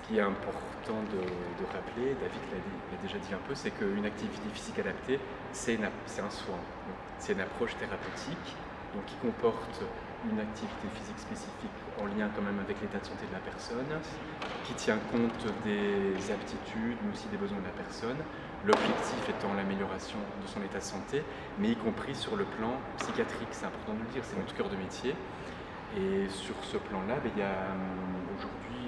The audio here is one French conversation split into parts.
qui est important de rappeler, David l'a déjà dit un peu, c'est qu'une activité physique adaptée, c'est un soin. C'est une approche thérapeutique donc, qui comporte une activité physique spécifique en lien quand même avec l'état de santé de la personne, qui tient compte des aptitudes, mais aussi des besoins de la personne. L'objectif étant l'amélioration de son état de santé, mais y compris sur le plan psychiatrique. C'est important de le dire, c'est notre cœur de métier. Et sur ce plan-là, il y a aujourd'hui,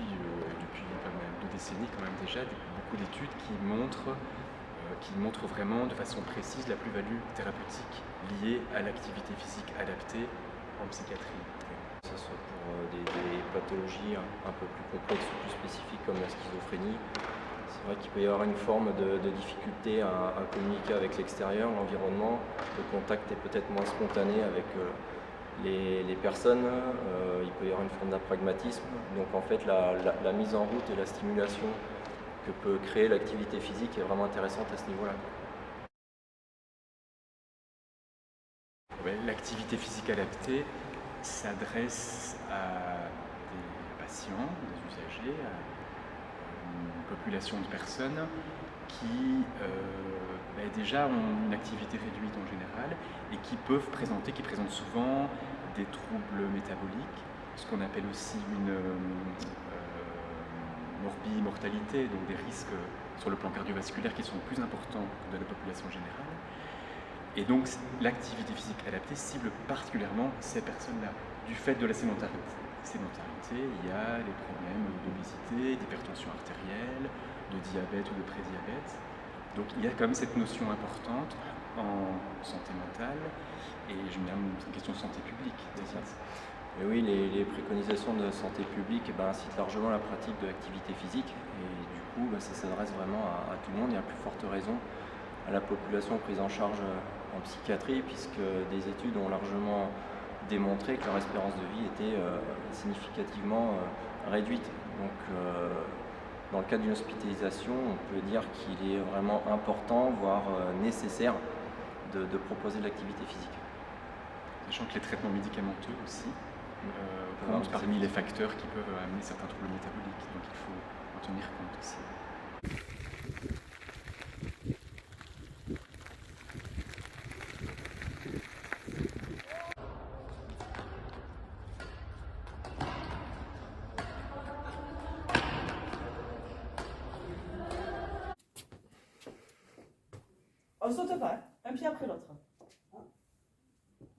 depuis pas mal de décennies quand même déjà, beaucoup d'études qui montrent vraiment de façon précise la plus-value thérapeutique liée à l'activité physique adaptée en psychiatrie. Que ce soit pour des pathologies un peu plus complexes ou plus spécifiques comme la schizophrénie, c'est vrai qu'il peut y avoir une forme de difficulté à communiquer avec l'extérieur, l'environnement. Le contact est peut-être moins spontané avec les personnes, il peut y avoir une forme d'apragmatisme. Donc en fait la mise en route et la stimulation que peut créer l'activité physique est vraiment intéressante à ce niveau-là. L'activité physique adaptée s'adresse à des patients, des usagers, à une population de personnes qui déjà ont une activité réduite en général et qui présentent souvent des troubles métaboliques, ce qu'on appelle aussi une morbimortalité, donc des risques sur le plan cardiovasculaire qui sont plus importants que de la population générale. Et donc l'activité physique adaptée cible particulièrement ces personnes-là. Du fait de la sédentarité, il y a les problèmes d'obésité, d'hypertension artérielle, de diabète ou de prédiabète. Donc il y a quand même cette notion importante en santé mentale et je me demande une question de santé publique. Et oui, les préconisations de santé publique incitent largement la pratique de l'activité physique et du coup ça s'adresse vraiment à tout le monde et à plus forte raison à la population prise en charge en psychiatrie puisque des études ont largement démontré que leur espérance de vie était significativement réduite. Donc dans le cas d'une hospitalisation, on peut dire qu'il est vraiment important, voire nécessaire de proposer de l'activité physique. Sachant que les traitements médicamenteux aussi comptent parmi les facteurs qui peuvent amener certains troubles métaboliques, donc il faut en tenir compte aussi. On ne saute pas, un pied après l'autre.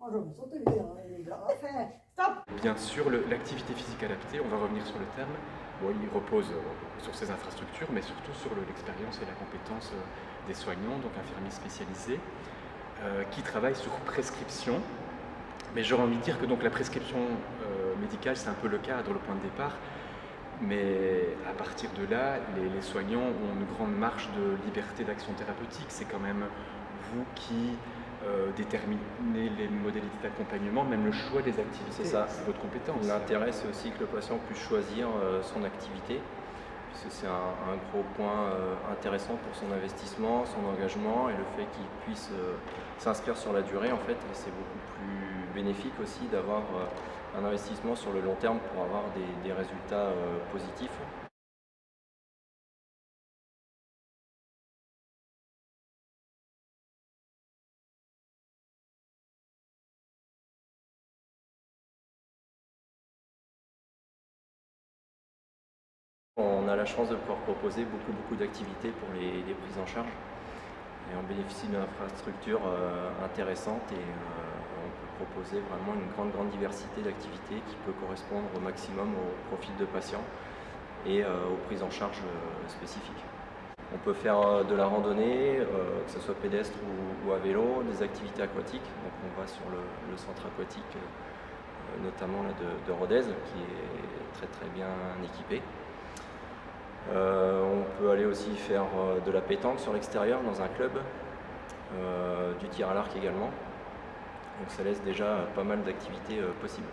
Moi, je me saute bien, enfin, Stop! Bien sûr, l'activité physique adaptée, on va revenir sur le terme, il repose sur ces infrastructures, mais surtout sur l'expérience et la compétence des soignants, donc infirmiers spécialisés, qui travaillent sur prescription. Mais j'aurais envie de dire que donc, la prescription médicale, c'est un peu le cadre, le point de départ, mais à partir de là, les soignants ont une grande marge de liberté d'action thérapeutique. C'est quand même vous qui déterminez les modalités d'accompagnement, même le choix des activités. C'est ça. C'est votre compétence. L'intérêt, c'est aussi que le patient puisse choisir son activité, puisque c'est un gros point intéressant pour son investissement, son engagement, et le fait qu'il puisse s'inscrire sur la durée, en fait, et c'est beaucoup plus bénéfique aussi d'avoir un investissement sur le long terme pour avoir des résultats positifs. On a la chance de pouvoir proposer beaucoup d'activités pour les prises en charge et on bénéficie d'une infrastructure intéressante et on peut proposer vraiment une grande diversité d'activités qui peut correspondre au maximum au profil de patients et aux prises en charge spécifiques. On peut faire de la randonnée, que ce soit pédestre ou à vélo, des activités aquatiques. Donc on va sur le centre aquatique, notamment là, de Rodez, qui est très bien équipé. On peut aller aussi faire de la pétanque sur l'extérieur dans un club, du tir à l'arc également. Donc ça laisse déjà pas mal d'activités possibles.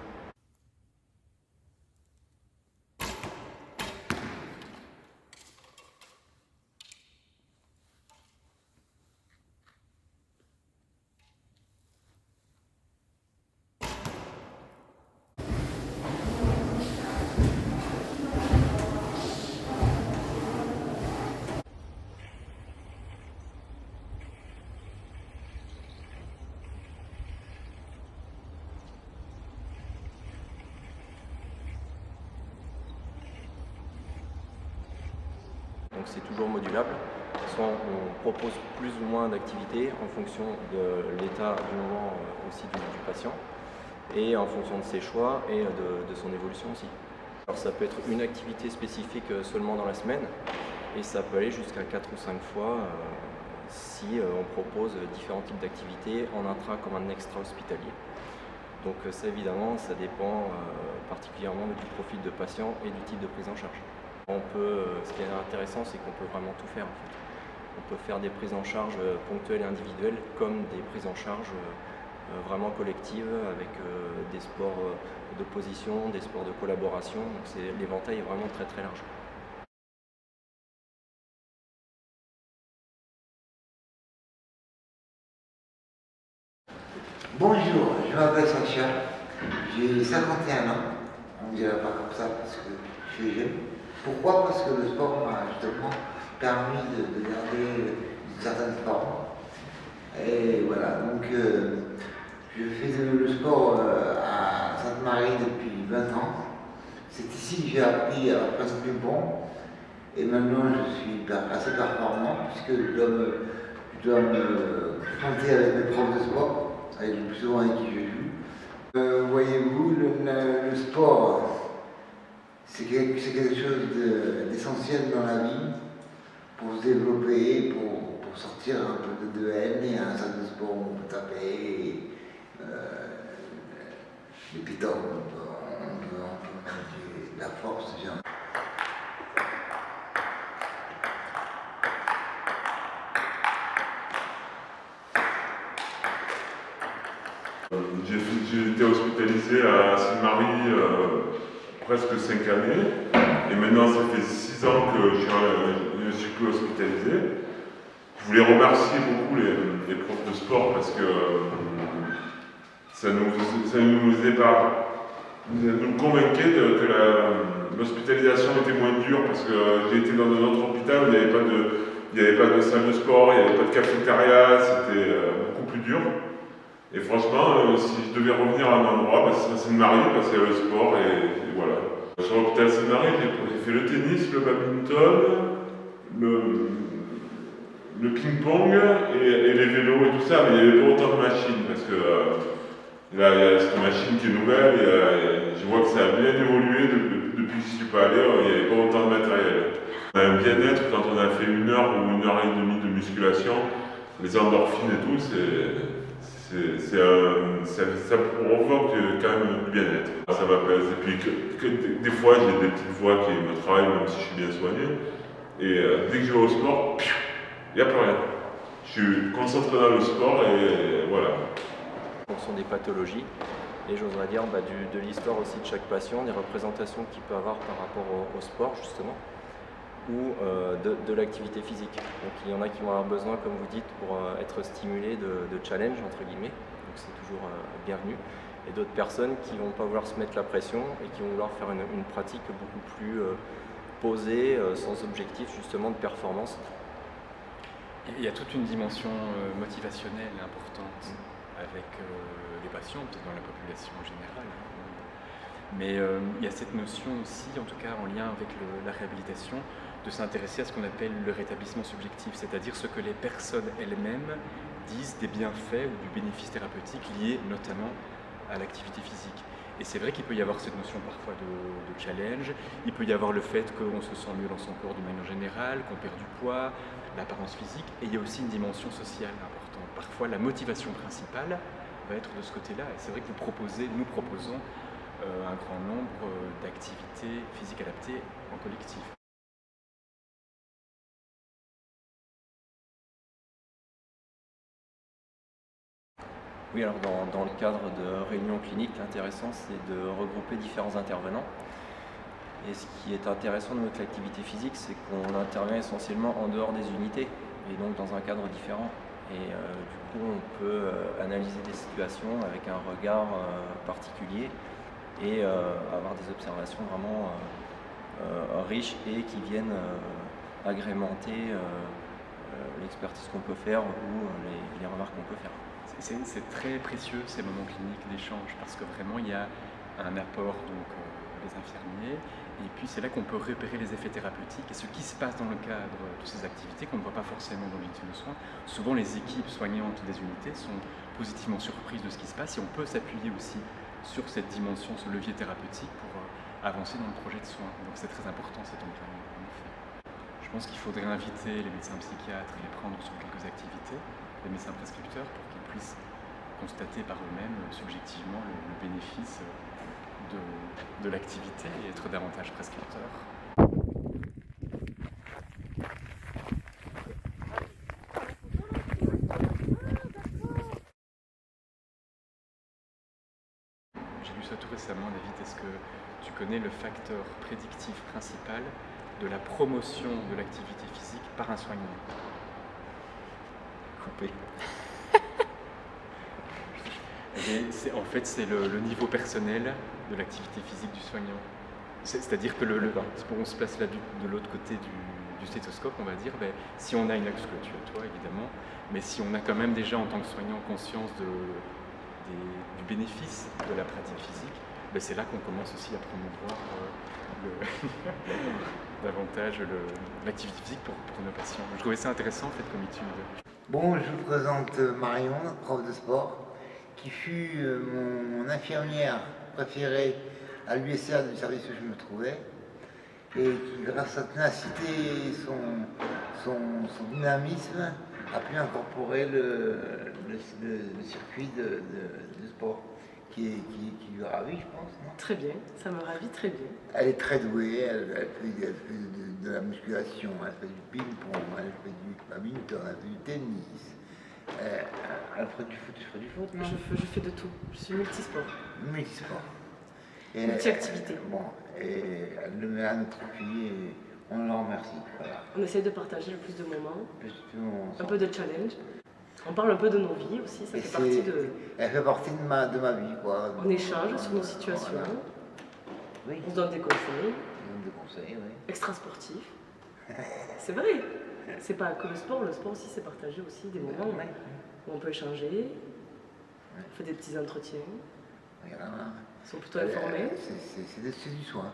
donc c'est toujours modulable. Soit on propose plus ou moins d'activités en fonction de l'état du moment aussi du patient et en fonction de ses choix et de son évolution aussi. Alors ça peut être une activité spécifique seulement dans la semaine et ça peut aller jusqu'à 4 ou 5 fois si on propose différents types d'activités en intra comme en extra-hospitalier. Donc ça évidemment, ça dépend particulièrement du profil de patient et du type de prise en charge. Ce qui est intéressant, c'est qu'on peut vraiment tout faire en fait. On peut faire des prises en charge ponctuelles et individuelles comme des prises en charge vraiment collectives avec des sports d'opposition, des sports de collaboration. Donc l'éventail est vraiment très très large. Bonjour, je m'appelle Sacha, j'ai 51 ans, on ne dirait pas comme ça parce que je suis jeune. Pourquoi? Parce que le sport m'a justement permis de garder une certaine forme. Et voilà, donc je fais le sport à Sainte-Marie depuis 20 ans. C'est ici que j'ai appris à faire du ping-pong. Et maintenant je suis assez performant puisque je dois me confronter avec mes profs de sport. Avec le plus souvent avec qui je joue. Voyez-vous, le sport, c'est quelque chose d'essentiel dans la vie pour se développer, pour sortir un peu de haine. Il y a un salle de sport où on peut taper, les pitons, on peut mettre de la force. J'ai été hospitalisé à Sainte-Marie presque 5 années et maintenant ça fait 6 ans que je ne suis plus hospitalisé. Je voulais remercier beaucoup les profs de sport parce que ça nous convainquait que l'hospitalisation était moins dure parce que j'ai été dans un autre hôpital où il n'y avait pas de salle de sport, il n'y avait pas de cafétéria, c'était beaucoup plus dur. Et franchement, si je devais revenir à un endroit, ce serait Sainte-Marie parce qu'il y a le sport et voilà. Sur l'hôpital Sainte-Marie, j'ai fait le tennis, le badminton, le ping-pong et les vélos et tout ça, mais il n'y avait pas autant de machines parce que là, il y a cette machine qui est nouvelle et je vois que ça a bien évolué depuis que je suis pas allé, il n'y avait pas autant de matériel. On a un bien-être quand on a fait 1 heure ou 1 heure et demie de musculation, les endorphines et tout, ça provoque quand même du bien-être. Ça m'apaise. Et puis des fois, j'ai des petites voix qui me travaillent, même si je suis bien soigné. Et dès que je vais au sport, il n'y a plus rien. Je suis concentré dans le sport et voilà. En fonction des pathologies, et j'oserais dire de l'histoire aussi de chaque patient, des représentations qu'il peut avoir par rapport au sport justement, ou de l'activité physique. Donc il y en a qui vont avoir besoin, comme vous dites, pour être stimulés de challenge, entre guillemets, donc c'est toujours bienvenu, et d'autres personnes qui vont pas vouloir se mettre la pression et qui vont vouloir faire une pratique beaucoup plus posée, sans objectif justement de performance. Il y a toute une dimension motivationnelle importante avec les patients, peut-être dans la population en général. Mais il y a cette notion aussi, en tout cas en lien avec la réhabilitation, de s'intéresser à ce qu'on appelle le rétablissement subjectif, c'est-à-dire ce que les personnes elles-mêmes disent des bienfaits ou du bénéfice thérapeutique liés notamment à l'activité physique. Et c'est vrai qu'il peut y avoir cette notion parfois de challenge, il peut y avoir le fait qu'on se sent mieux dans son corps d'une manière générale, qu'on perd du poids, l'apparence physique, et il y a aussi une dimension sociale importante. Parfois la motivation principale va être de ce côté-là, et c'est vrai que nous proposons un grand nombre d'activités physiques adaptées en collectif. Oui, alors dans le cadre de réunions cliniques, l'intéressant c'est de regrouper différents intervenants. Et ce qui est intéressant avec l'activité physique, c'est qu'on intervient essentiellement en dehors des unités, et donc dans un cadre différent. Et du coup, on peut analyser des situations avec un regard particulier et avoir des observations vraiment riches et qui viennent agrémenter l'expertise qu'on peut faire ou les remarques qu'on peut faire. C'est très précieux ces moments cliniques d'échange parce que vraiment il y a un apport donc, les infirmiers. Et puis c'est là qu'on peut repérer les effets thérapeutiques et ce qui se passe dans le cadre de ces activités qu'on ne voit pas forcément dans l'unité de soins. Souvent les équipes soignantes des unités sont positivement surprises de ce qui se passe et on peut s'appuyer aussi sur cette dimension, ce levier thérapeutique pour avancer dans le projet de soins. Donc c'est très important cet encadrement en effet. Je pense qu'il faudrait inviter les médecins psychiatres et les prendre sur quelques activités, les médecins prescripteurs, pour qu'ils puissent constater par eux-mêmes subjectivement le bénéfice de l'activité et être davantage prescripteurs. J'ai lu ça tout récemment, David. Est-ce que tu connais le facteur prédictif principal de la promotion de l'activité physique par un soignant? Coupé. En fait, c'est le niveau personnel de l'activité physique du soignant. C'est-à-dire que on se place là de l'autre côté du stéthoscope, on va dire, si on a une axe tu as toi évidemment, mais si on a quand même déjà en tant que soignant conscience du bénéfice de la pratique physique, c'est là qu'on commence aussi à promouvoir davantage l'activité physique pour nos patients. Je trouvais ça intéressant en fait comme étude. Bon, je vous présente Marion, prof de sport, qui fut mon infirmière préférée à l'USR du service où je me trouvais, et qui, grâce à sa ténacité et son dynamisme, a pu incorporer le circuit de sport, qui lui ravit, je pense. Non? Très bien, ça me ravit très bien. Elle est très douée, elle fait de la musculation, elle fait du ping-pong, elle fait du badminton, elle fait du tennis. Elle ferait du foot, je ferais du foot, non? Je fais de tout, je suis multisport. Multisport. Multi-activité. Bon, et elle le met à notre fille et on la remercie. Voilà. On essaie de partager le plus de moments, un Un peu de challenge. On parle un peu de nos vies aussi, ça fait partie de... Elle fait partie de ma vie, quoi. On échange sur nos situations, Voilà. Oui. on se donne des conseils, On donne des conseils, oui. extra-sportifs. C'est vrai, c'est pas que le sport aussi c'est partager aussi des moments Ouais. où on peut échanger, on fait des petits entretiens, Voilà. ils sont plutôt informés. C'est du soin.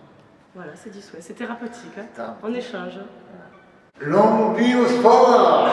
Voilà, c'est du souhait, c'est thérapeutique, hein. Ça. On échange. Longue vie au sport!